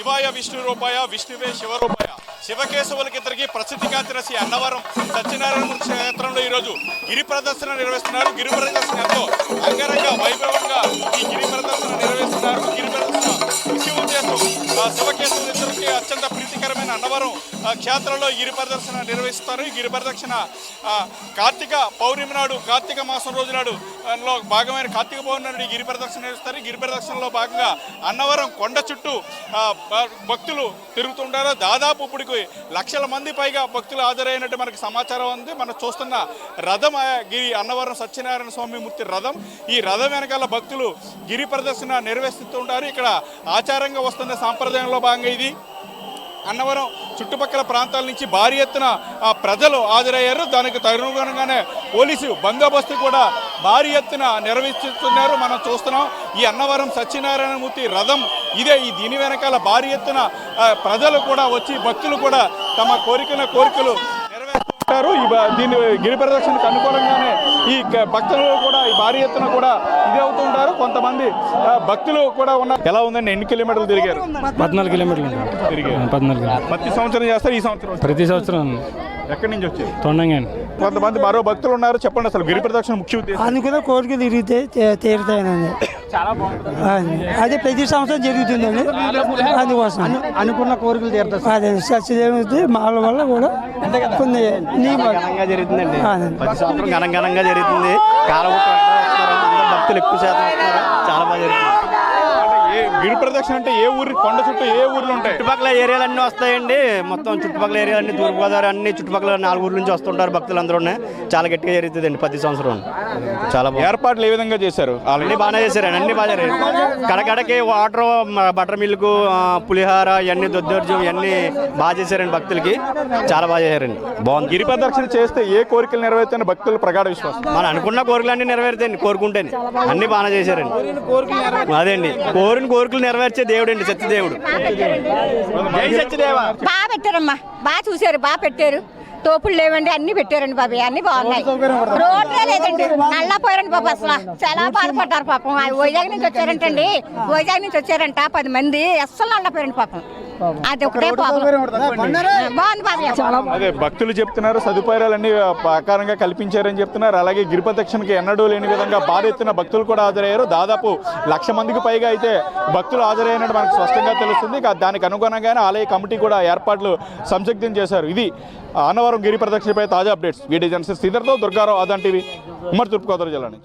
శివాయ విష్ణు రూపాయ విష్ణువే శివరూపాయ శివకేశవులకిద్దరికి ప్రసిద్ధిగాంచిన శ్రీ అన్నవరం సత్యనారాయణమూర్తి క్షేత్రంలో ఈరోజు గిరి ప్రదర్శన నిర్వహిస్తున్నారు. గిరి ప్రదర్శన ఎంతో అంగరంగ వైభవంగా ఈ గిరి ప్రదర్శన నిర్వహిస్తున్నారు. గిరి ప్రదర్శన ముఖ్య ఉద్దేశం శివకేశవులిద్దరికి అత్యంత ప్రీతికరమైన అన్నవరం క్షేత్రంలో గిరి ప్రదర్శన నిర్వహిస్తారు. ఈ గిరి ప్రదక్షిణ కార్తీక పౌర్ణమి నాడు, కార్తీక మాసం రోజు నాడు భాగమైన కార్తీక పౌర్ణమి నాడు గిరి ప్రదక్షిణ నిర్వహిస్తారు. గిరి ప్రదక్షిణలో భాగంగా అన్నవరం కొండ చుట్టూ భక్తులు తిరుగుతుంటారు. దాదాపు ఇప్పటికి లక్షల మంది పైగా భక్తులు హాజరైనట్టు మనకు సమాచారం ఉంది. మనం చూస్తున్న రథం గిరి అన్నవరం సత్యనారాయణ స్వామి మూర్తి రథం. ఈ రథం వెనకాల భక్తులు గిరి ప్రదర్శన నిర్వహిస్తుంటారు. ఇక్కడ ఆచారంగా వస్తున్న సాంప్రదాయంలో భాగంగా ఇది అన్నవరం చుట్టుపక్కల ప్రాంతాల నుంచి భారీ ఎత్తున ప్రజలు హాజరయ్యారు. దానికి తదనుగుణంగానే పోలీసు బందోబస్తు కూడా భారీ ఎత్తున నిర్వహిస్తున్నారు. మనం చూస్తున్నాం ఈ అన్నవరం సత్యనారాయణమూర్తి రథం ఇదే. ఈ దీని వెనకాల భారీ ఎత్తున ప్రజలు కూడా వచ్చి భక్తులు కూడా తమ కోరికలు నెరవేరుస్తుంటారు. దీని గిరి ప్రదక్షిణకు అనుకూలంగానే ఈ భక్తులు కూడా ఈ భారీ ఎత్తున కూడా ఇదే అవుతుంటారు. కొంతమంది భక్తులు కూడా ఉన్నారు. ఎలా ఉందండి? ఎన్ని కిలోమీటర్లు తిరిగారు? 14 కిలోమీటర్లు తిరిగారు. 14 ప్రతి సంవత్సరం చేస్తారు. ఈ సంవత్సరం ప్రతి సంవత్సరం. ఎక్కడి నుంచి వచ్చారు? తొండంగాని. కొంతమంది మరో భక్తులు ఉన్నారు. చెప్పండి అసలు గిరి ప్రదక్షిణ ముఖ్య ఉద్దేశం. అనుకున్న కోరిక తిరిగితే తీరుతాయనండి. అదే ప్రతి సంవత్సరం జరుగుతుందండి. అందుకోసం అనుకున్న కోరికలు తీరుతాయి. అదే సత్యదేవుడి మాల వల్ల కూడా కొన్ని ఘనంగా జరుగుతుందండి. ప్రతి సంవత్సరం ఘనంగా జరుగుతుంది. భక్తులు ఎక్కువ శాతం వస్తున్నారు. చాలా బాగా జరుగుతుంది. గిరి ప్రదక్షిణ అంటే ఏ ఊరు? కొండ చుట్టూ ఏ ఊర్లు ఉంటాయి? చుట్టుపక్కల ఏరియాలన్నీ వస్తాయండి. మొత్తం చుట్టుపక్కల ఏరియాలన్నీ, తూర్పుగోదావరి అన్ని చుట్టుపక్కల 4 ఊర్ల నుంచి వస్తుంటారు భక్తులు అందరూ. చాలా గట్టిగా జరుగుతుందండి ప్రతి సంవత్సరం. చాలా ఏర్పాట్లు ఏ విధంగా చేశారు? అన్ని బాగానే చేశారండి. అన్ని బాగా కడకడకి వాటర్, బటర్ మిల్క్, పులిహార ఇవన్నీ, దొద్దర్జం ఇవన్నీ బాగా చేశారండి. భక్తులకి చాలా బాగా చేశారండి. బాగుంది. గిరి ప్రదక్షిణ చేస్తే ఏ కోరికలు నెరవేర్తాయని భక్తులు ప్రగాఢ విశ్వాసం. మనం అనుకున్న కోరికలు అన్ని నెరవేరుతాయండి. కోరుకుంటేనే అన్ని బాగా చేశారండి. అదేండి కోరికలు నెరవేర్చే దేవుడు అండి సత్యదేవుడు. బాగా పెట్టారమ్మా, బాగా చూసారు, బాగా పెట్టారు. తోపులు లేవండి, అన్ని పెట్టారండి బాబు. అన్ని బాగున్నాయి. రోడ్లే లేదండి, నల్లపోయారండి బాబు. అసలు చాలా బాధపడ్డారు పాపం. వైజాగ్ నుంచి వచ్చారంటండి. వైజాగ్ నుంచి వచ్చారంట 10 మంది. అస్సలు నల్లపోయారండి పాపం. అది ఒకటే బాగుంది బాబు. అదే భక్తులు చెప్తున్నారు సదుపాయాలన్నీ ఆకారంగా కల్పించారని చెప్తున్నారు. అలాగే గిరి ప్రదక్షిణకి ఎన్నడూ లేని విధంగా భారీ ఎత్తున భక్తులు కూడా హాజరయ్యారు. దాదాపు 1,00,000 మందికి పైగా అయితే భక్తులు హాజరయ్యారని మనకు స్పష్టంగా తెలుస్తుంది. దానికి అనుగుణంగానే ఆలయ కమిటీ కూడా ఏర్పాట్లు సంసిద్ధం చేశారు. ఇది అన్నవరం గిరి ప్రదక్షిణపై తాజా అప్డేట్స్. వీడియో జర్నలిస్ట్ శ్రీధర్తో దుర్గారావు, ఆదాన్ టీవీ, ఉమ్మడి తూర్పుగోదావరి జిల్లా నుంచి.